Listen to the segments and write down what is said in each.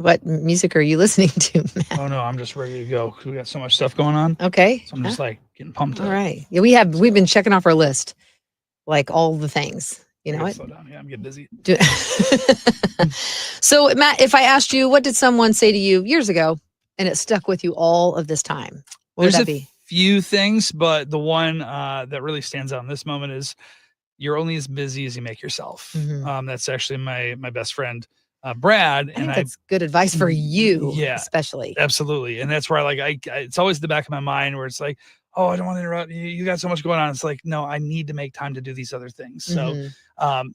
What music are you listening to, Matt? Oh no, I'm just ready to go because we got so much stuff going on. Okay. So I'm just like getting pumped up. All right. Yeah, we've been checking off our list, like all the things. You know what? Slow down. Yeah, I'm getting busy. So, Matt, if I asked you, what did someone say to you years ago, and it stuck with you all of this time? What would that be? Few things, but the one that really stands out in this moment is you're only as busy as you make yourself. That's actually my best friend, Brad. I think that's good advice for you, especially. Absolutely. And that's where I it's always in the back of my mind where it's like, oh, I don't want to interrupt you. You got so much going on. It's like, no, I need to make time to do these other things. So,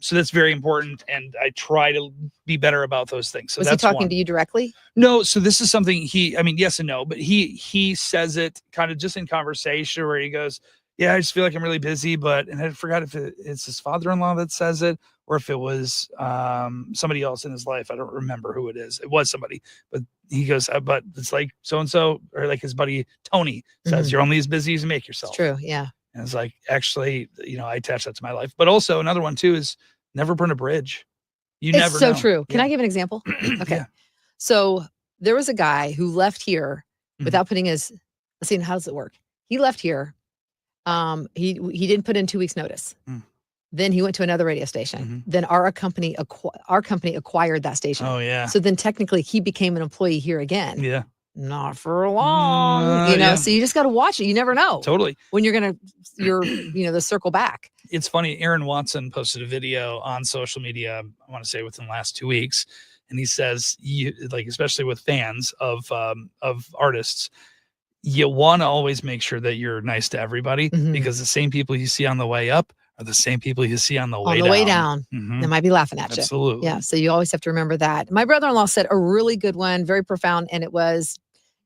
so that's very important. And I try to be better about those things. So was he talking to you directly? No. So this is something yes and no, but he says it kind of just in conversation where he goes, yeah, I just feel like I'm really busy, and I forgot if it's his father-in-law that says it or if it was somebody else in his life. I don't remember who it is. It was somebody, but he goes, but it's like so-and-so, or like his buddy Tony says, you're only as busy as you make yourself. It's true. Yeah. And it's like, actually, I attach that to my life. But also another one too is never burn a bridge. It's so true. Can I give an example? Okay. Yeah. So there was a guy who left here without putting let's see, how does it work? He left here. He didn't put in 2 weeks notice. Then he went to another radio station. Then our company acquired that station. Oh yeah. So then technically he became an employee here again. Yeah. Not for long, so you just got to watch it. You never know. Totally. When you're the circle back. It's funny. Aaron Watson posted a video on social media, I want to say within the last 2 weeks. And he says, especially with fans of artists, you want to always make sure that you're nice to everybody because the same people you see on the way up are the same people you see on the way down. They might be laughing at you. Absolutely. Yeah. So you always have to remember that. My brother-in-law said a really good one, very profound. And it was,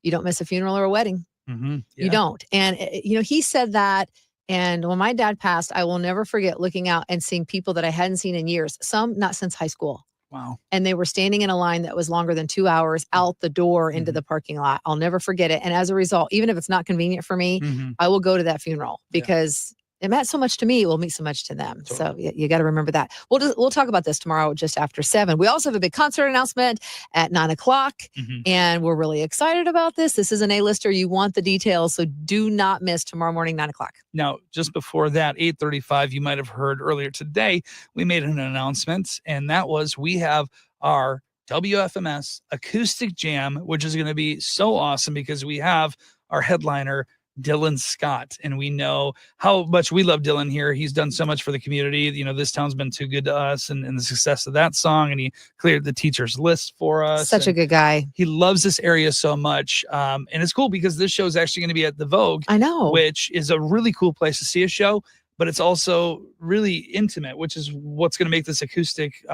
you don't miss a funeral or a wedding. Yeah. You don't. And, he said that. And when my dad passed, I will never forget looking out and seeing people that I hadn't seen in years, some not since high school. Wow. And they were standing in a line that was longer than 2 hours out the door into the parking lot. I'll never forget it. And as a result, even if it's not convenient for me, I will go to that funeral because it meant so much to me. It will mean so much to them. Totally. So you got to remember that. We'll talk about this tomorrow just after 7. We also have a big concert announcement at 9:00. And we're really excited about this. This is an A-lister. You want the details. So do not miss tomorrow morning, 9:00. Now, just before that, 8:35, you might have heard earlier today, we made an announcement, and that was we have our WFMS Acoustic Jam, which is going to be so awesome because we have our headliner, Dylan Scott, and we know how much we love Dylan here. He's done so much for the community. This town's been too good to us, and the success of that song, and he cleared the teacher's list for us. Such a good guy. He loves this area so much, and it's cool because this show is actually going to be at the Vogue. I know, which is a really cool place to see a show, but it's also really intimate, which is what's going to make this acoustic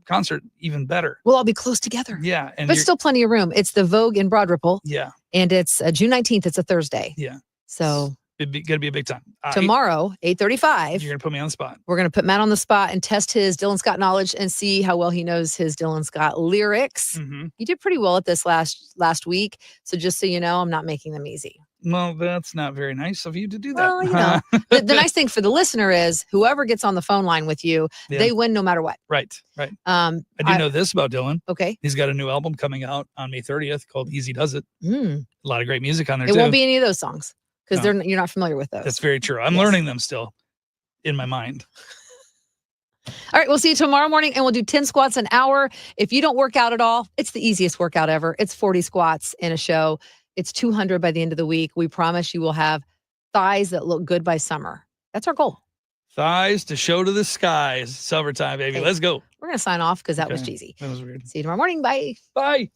concert even better. We'll all be close together. Yeah. But still plenty of room. It's the Vogue in Broadripple. Yeah. And it's June 19th. It's a Thursday. Yeah. So it's going to be a big time. Tomorrow, 8:35. You're going to put me on the spot. We're going to put Matt on the spot and test his Dylan Scott knowledge and see how well he knows his Dylan Scott lyrics. You did pretty well at this last week. So just so you know, I'm not making them easy. Well, that's not very nice of you to do that. Well, the nice thing for the listener is whoever gets on the phone line with you, they win no matter what. Right. I do know this about Dylan. Okay. He's got a new album coming out on May 30th called Easy Does It. A lot of great music on there, too. It won't be any of those songs because you're not familiar with those. That's very true. I'm learning them still in my mind. All right, we'll see you tomorrow morning, and we'll do 10 squats an hour. If you don't work out at all, it's the easiest workout ever. It's 40 squats in a show. It's 200 by the end of the week. We promise you will have thighs that look good by summer. That's our goal. Thighs to show to the skies. Summertime, baby. Let's go. We're going to sign off because that was cheesy. That was weird. See you tomorrow morning. Bye. Bye.